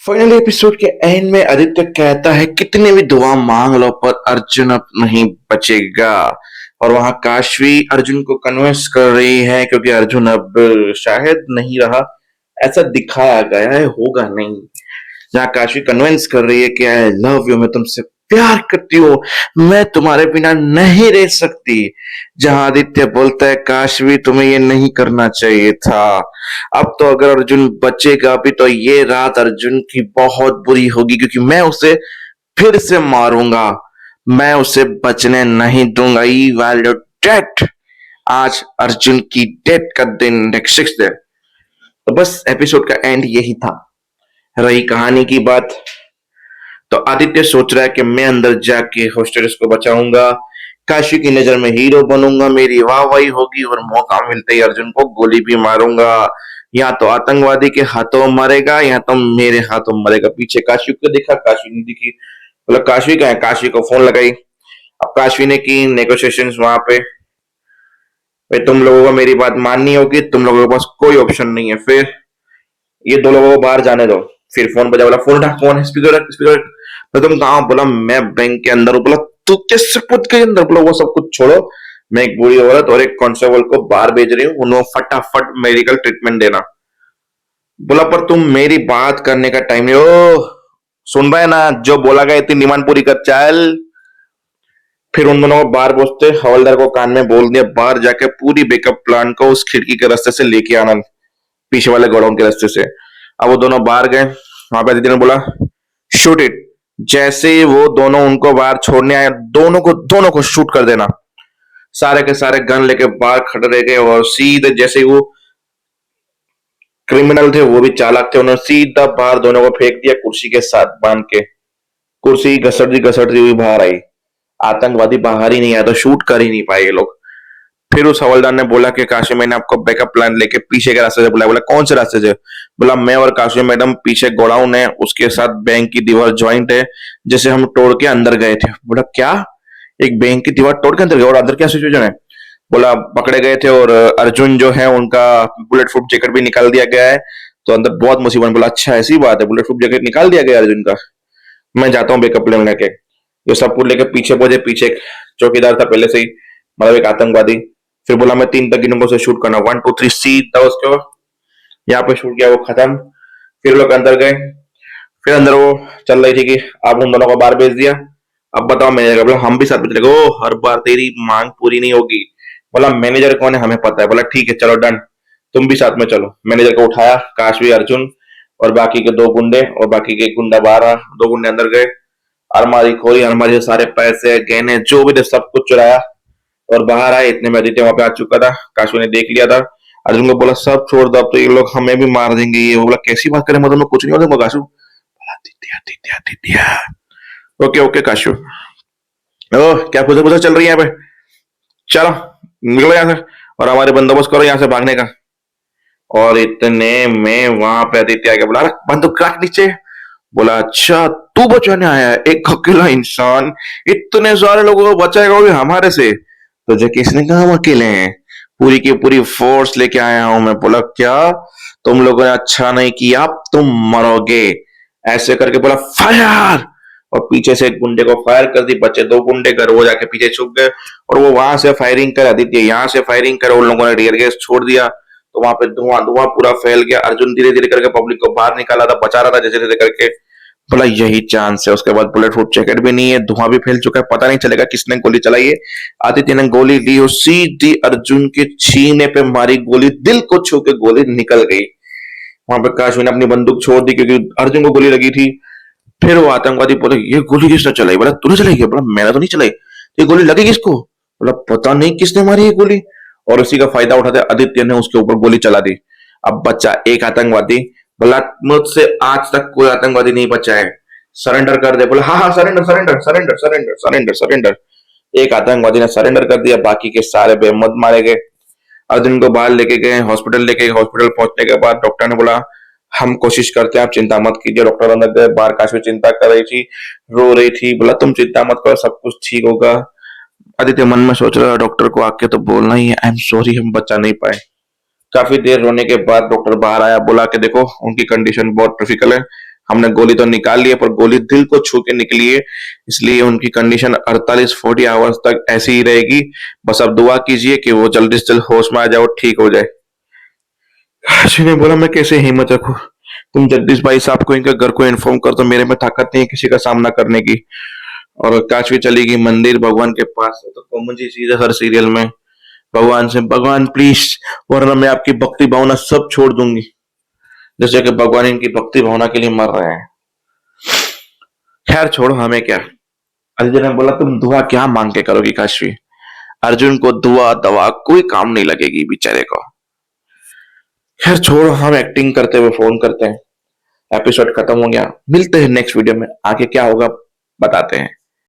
Finally episode के and में आदित्य कहता है कितनी भी दुआ मांग लो पर अर्जुन अब नहीं बचेगा। और वहां काशवी अर्जुन को कन्विंस कर रही है क्योंकि अर्जुन अब शायद नहीं रहा, ऐसा दिखाया गया है, होगा नहीं। जहाँ काशवी कन्विंस कर रही है कि आई लव यू, मैं तुमसे प्यार करती हूँ, मैं तुम्हारे बिना नहीं रह सकती। जहाँ आदित्य बोलता है काशवी तुम्हें ये नहीं करना चाहिए था। अब तो अगर अर्जुन बचेगा भी तो ये रात अर्जुन की बहुत बुरी होगी क्योंकि मैं उसे फिर से मारूंगा, मैं उसे बचने नहीं दूंगा। Value death. आज अर्जुन की डेथ का दिन, नेक्स्ट 6 दिन। तो बस एपिसोड का एंड यही था। रही कहानी की बात, तो आदित्य सोच रहा है कि मैं अंदर जाके हॉस्टेस को बचाऊंगा, काशी की नजर में हीरो बनूंगा, मेरी वाहवाही होगी और मौका मिलते ही अर्जुन को गोली भी मारूंगा। या तो आतंकवादी के हाथों मरेगा या तो मेरे हाथों मरेगा। पीछे काशी को देखा, काशी नहीं दिखी। बोला काशी का है, काशी को फोन लगाई। अब काशी ने की नेगोशिएशन वहां पे, भाई तुम लोगों को मेरी बात माननी होगी, तुम लोगों के पास कोई ऑप्शन नहीं है, फिर ये दो लोगों को बाहर जाने दो। फिर फोन बजा, बोला फोन उठा, फोन स्पीकर स्पीकर। तो तुम कहाँ? बोला मैं बैंक के अंदर हूँ। बोला तू किस पुत के अंदर? बोला वो सब कुछ छोड़ो, मैं एक बुरी औरत और एक कांस्टेबल को बाहर भेज रही हूँ, उन्होंने फटाफट मेडिकल ट्रीटमेंट देना। बोला पर तुम मेरी बात करने का टाइम नहीं। ओ सुन रहा है ना, जो बोला गया इतनी डिमांड पूरी कर चल। फिर उन दोनों को बाहर पहुंचते हवलदार को कान में बोल दिया बाहर जाके पूरी बैकअप प्लान को उस खिड़की के रास्ते से लेके आना, पीछे वाले गोडाउन के रास्ते से। अब वो दोनों बाहर गए, वहां पे दीदी ने बोला शूट इट। जैसे ही वो दोनों उनको बाहर छोड़ने आए, दोनों को शूट कर देना। सारे के सारे गन लेके बाहर खड़े रह गए और सीधे जैसे ही वो क्रिमिनल थे, वो भी चालाक थे, उन्होंने सीधा बाहर दोनों को फेंक दिया कुर्सी के साथ बांध के। कुर्सी घसटती हुई बाहर आई। आतंकवादी बाहर ही नहीं आया तो शूट कर ही नहीं पाए ये लोग। फिर उस हवलदार ने बोला कि काशी मैंने आपको बैकअप प्लान लेके पीछे के रास्ते से बुलाया। बोला कौन से रास्ते से? बोला मैं और काशी मैडम पीछे गोडाउन है, उसके साथ बैंक की दीवार ज्वाइंट है, जैसे हम तोड़ के अंदर गए थे। बोला क्या? एक बैंक की दीवार तोड़ के अंदर गए और अंदर क्या सिचुएशन है? बोला पकड़े गए थे और अर्जुन जो है उनका बुलेट प्रूफ जैकेट भी निकाल दिया गया है, तो अंदर बहुत मुसीबत। बोला अच्छा ऐसी बात है, बुलेट प्रूफ जैकेट निकाल दिया गया अर्जुन का, मैं जाता हूँ बैकअप प्लान लेके। ये सब कुछ लेके पीछे पहुंचे, पीछे एक चौकीदार था पहले से ही, मतलब एक आतंकवादी। फिर बोला मैं 3 तक गिनूंगा, उसे शूट करना, 1 2 3 सीधा उसको यहाँ पे शूट किया, वो खत्म। फिर लोग अंदर गए, फिर अंदर वो चल रही थी कि आप उन दोनों को बाहर भेज दिया, अब बताओ मैनेजर। बोला हम भी साथ में चलेंगे। ओ हर बार तेरी मांग पूरी नहीं होगी। बोला मैनेजर कौन है हमें पता है। बोला ठीक है चलो डन, तुम भी साथ में चलो। मैनेजर को उठाया, काशवी, अर्जुन और बाकी के 2 गुंडे, और बाकी के एक गुंडा बाहर आ। 2 गुंडे अंदर गए, अलमारी खोली, अलमारी से सारे पैसे गहने जो भी थे सब कुछ चुराया और बाहर आए। इतने में आदित्य वहां पे आ चुका था, काशवी ने देख लिया था। अर्जुन को बोला सब छोड़ दो, अब तो ये लोग हमें भी मार देंगे। ये वो बोला कैसी बात करें, मतलब कुछ नहीं होगा काशू। बोला आदित्य आदित्य आदित्य। Okay okay Kashu. ओ क्या पूछा पूछा चल रही है यहाँ पे, चलो निकलो यहाँ से और हमारे बंदोबस्त करो यहाँ से भागने का। और इतने में वहां पे आदित्य आके बोला बंदूक रख नीचे। बोला अच्छा तू बचाने आया है, एक अकेला इंसान इतने सारे लोगों को बचाएगा वो भी हमारे से? तुझे किसने कहा हम अकेले हैं, पूरी की पूरी फोर्स लेके आया हूं मैं। बोला क्या? तुम लोगों ने अच्छा नहीं किया, अब तुम मरोगे। ऐसे करके बोला फायर, और पीछे से एक गुंडे को फायर कर दी। बचे 2 गुंडे, घर वो जाके पीछे छुप गए और वो वहां से फायरिंग कर, आदित्य यहाँ से फायरिंग कर, उन लोगों ने रियर गैस छोड़ दिया तो वहां पे धुआं धुआं पूरा फैल गया। अर्जुन धीरे धीरे करके पब्लिक को बाहर निकाला था, बचा रहा था जैसे जैसे करके। बोला यही चांस है। उसके बाद बुलेट प्रूफ जैकेट भी नहीं है, धुआं भी फैल चुका है, पता नहीं चलेगा किसने गोली चलाई है। आदित्य ने गोली ली और सीधी अर्जुन के सीने पे मारी गोली, दिल को छू के गोली निकल गई। वहां पे काशवी ने अपनी बंदूक छोड़ दी क्योंकि अर्जुन को गोली लगी थी। फिर वो आतंकवादी बोले ये गोली किसने चलाई? बोला तूने चलाई है। बोला मैंने तो नहीं चलाई। ये गोली लगी किसको? बोला पता नहीं किसने मारी ये गोली। और उसी का फायदा उठाते आदित्य ने उसके ऊपर गोली चला दी। अब बच्चा एक आतंकवादी। बोला मुझसे आज तक कोई आतंकवादी नहीं बचा है, सरेंडर कर दे। बोला हाँ हाँ surrender surrender surrender surrender surrender surrender. एक आतंकवादी ने सरेंडर कर दिया, बाकी के सारे बेमत मारे गए। अर्जुन को बाहर लेके गए, हॉस्पिटल लेके गए। हॉस्पिटल पहुंचने के बाद डॉक्टर ने बोला हम कोशिश करते हैं, आप चिंता मत कीजिए। डॉक्टर अंदर गए, बाहर काशवी चिंता कर रही थी, रो रही थी। बोला तुम चिंता मत करो, सब कुछ ठीक होगा। आदित्य मन में सोच रहा डॉक्टर को आके तो बोलना ही है आई एम सॉरी हम बचा नहीं पाए। काफी देर रोने के बाद डॉक्टर बाहर आया, बोला कि देखो उनकी कंडीशन बहुत क्रिटिकल है, हमने गोली तो निकाल ली है पर गोली दिल को छू के निकली है, इसलिए उनकी कंडीशन 48-40 आवर्स तक ऐसी ही रहेगी। बस आप दुआ कीजिए कि वो जल्दी से जल्द होश में आ जाए और ठीक हो जाए। काशी ने बोला, मैं कैसे हिम्मत रखूं? तुम जगदीश भाई साहब को इनके घर को इन्फॉर्म कर दो, मेरे में ताकत नहीं है किसी का सामना करने की। और काशवी चली गई मंदिर भगवान के पास। तो कॉमन सी चीज है हर सीरियल में, भगवान से, भगवान प्लीज, वरना मैं आपकी भक्ति भावना सब छोड़ दूंगी। जैसे कि भगवान इनकी भक्ति भावना के लिए मर रहे हैं। खैर छोड़ो, हमें क्या। अर्जुन ने बोला, तुम दुआ क्या मांग के करोगी काशवी? अर्जुन को दुआ दवा कोई काम नहीं लगेगी बेचारे को। खैर छोड़ो, हम एक्टिंग करते हुए फोन करते हैं। एपिसोड खत्म हो गया, मिलते हैं नेक्स्ट वीडियो में, आगे क्या होगा बताते हैं।